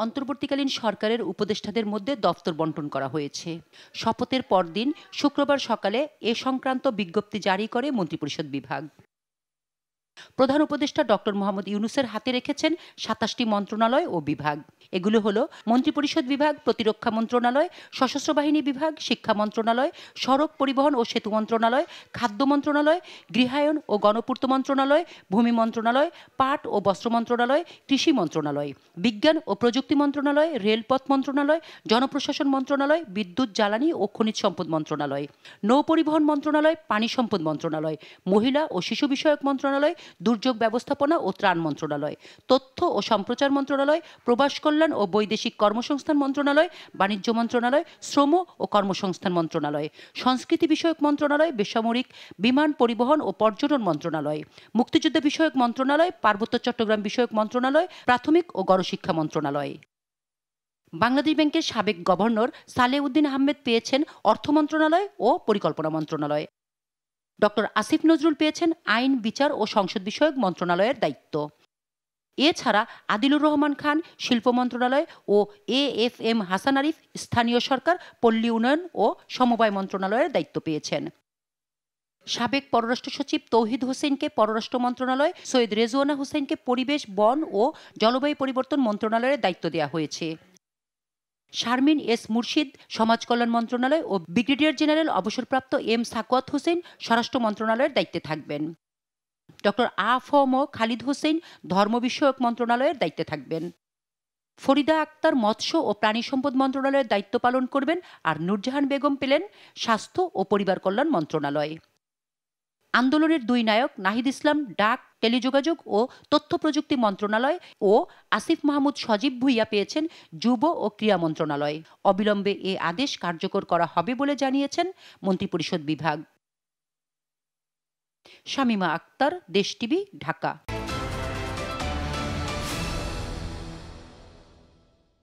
অন্তর্বর্তীকালীন সরকারের উপদেষ্টাদের মধ্যে দফতর বণ্টন করা হয়েছে। শপথের পরদিন শুক্রবার সকালে এ সংক্রান্ত বিজ্ঞপ্তি জারি করে মন্ত্রিপরিষদ বিভাগ। প্রধান উপদেষ্টা ডক্টর মোহাম্মদ ইউনূসের হাতে রেখেছেন ২৭টি মন্ত্রণালয় ও বিভাগ। এগুলো হলো মন্ত্রিপরিষদ বিভাগ, প্রতিরক্ষা মন্ত্রণালয়, সশস্ত্র বাহিনী বিভাগ, শিক্ষা মন্ত্রণালয়, সড়ক পরিবহন ও সেতু মন্ত্রণালয়, খাদ্য মন্ত্রণালয়, গৃহায়ন ও গণপূর্ত মন্ত্রণালয়, ভূমি মন্ত্রণালয়, পাট ও বস্ত্র মন্ত্রণালয়, কৃষি মন্ত্রণালয়, বিজ্ঞান ও প্রযুক্তি মন্ত্রণালয়, রেলপথ মন্ত্রণালয়, জনপ্রশাসন মন্ত্রণালয়, বিদ্যুৎ, জ্বালানি ও খনিজ সম্পদ মন্ত্রণালয়, নৌ পরিবহন মন্ত্রণালয়, পানি সম্পদ মন্ত্রণালয়, মহিলা ও শিশু বিষয়ক মন্ত্রণালয়, দুর্যোগ ব্যবস্থাপনা ও ত্রাণ মন্ত্রণালয়, তথ্য ও সম্প্রচার মন্ত্রণালয়, প্রবাস কল্যাণ ও বৈদেশিক কর্মসংস্থান মন্ত্রণালয়, বাণিজ্য মন্ত্রণালয়, শ্রম ও কর্মসংস্থান মন্ত্রণালয়, সংস্কৃতি বিষয়ক মন্ত্রণালয়, বেসামরিক বিমান পরিবহন ও পর্যটন মন্ত্রণালয়, মুক্তিযুদ্ধ বিষয়ক মন্ত্রণালয়, পার্বত্য চট্টগ্রাম বিষয়ক মন্ত্রণালয়, প্রাথমিক ও গণশিক্ষা মন্ত্রণালয়। বাংলাদেশ ব্যাংকের সাবেক গভর্নর সালেউদ্দিন আহমেদ পেয়েছেন অর্থ মন্ত্রণালয় ও পরিকল্পনা মন্ত্রণালয়। ডক্টর আসিফ নজরুল পেয়েছেন আইন, বিচার ও সংসদ বিষয়ক মন্ত্রণালয়ের দায়িত্ব। এছাড়া আদিলুর রহমান খান শিল্প মন্ত্রণালয় ও AFM হাসান আরিফ স্থানীয় সরকার, পল্লী উন্নয়ন ও সমবায় মন্ত্রণালয়ের দায়িত্ব পেয়েছেন। সাবেক পররাষ্ট্র সচিব তৌহিদ হোসেনকে পররাষ্ট্র মন্ত্রণালয়, সৈয়দ রেজওয়ানা হোসেনকে পরিবেশ, বন ও জলবায়ু পরিবর্তন মন্ত্রণালয়ের দায়িত্ব দেওয়া হয়েছে। শারমিন এস মুর্শিদ সমাজ কল্যাণ মন্ত্রণালয় ও ব্রিগেডিয়ার জেনারেল অবসরপ্রাপ্ত M সাকওয়াত হোসেন স্বরাষ্ট্র মন্ত্রণালয়ের দায়িত্বে থাকবেন। ডক্টর আ.ফ.ম. খালিদ হোসেন ধর্ম বিষয়ক মন্ত্রণালয়ের দায়িত্বে থাকবেন। ফরিদা আক্তার মৎস্য ও প্রাণী সম্পদ মন্ত্রণালয়ের দায়িত্ব পালন করবেন আর নূরজাহান বেগম পেলেন স্বাস্থ্য ও পরিবার কল্যাণ মন্ত্রণালয়। আন্দোলনের দুই নায়ক নাহিদ ইসলাম ডাক, টেলিযোগাযোগ ও তথ্য প্রযুক্তি মন্ত্রণালয় ও আসিফ মাহমুদ সজীব ভুইয়া পেয়েছেন যুব ও ক্রীড়া মন্ত্রণালয়। অবিলম্বে এ আদেশ কার্যকর করা হবে বলে জানিয়েছেন মন্ত্রিপরিষদ বিভাগ। শামীমা আক্তার, দেশ টিভি, ঢাকা।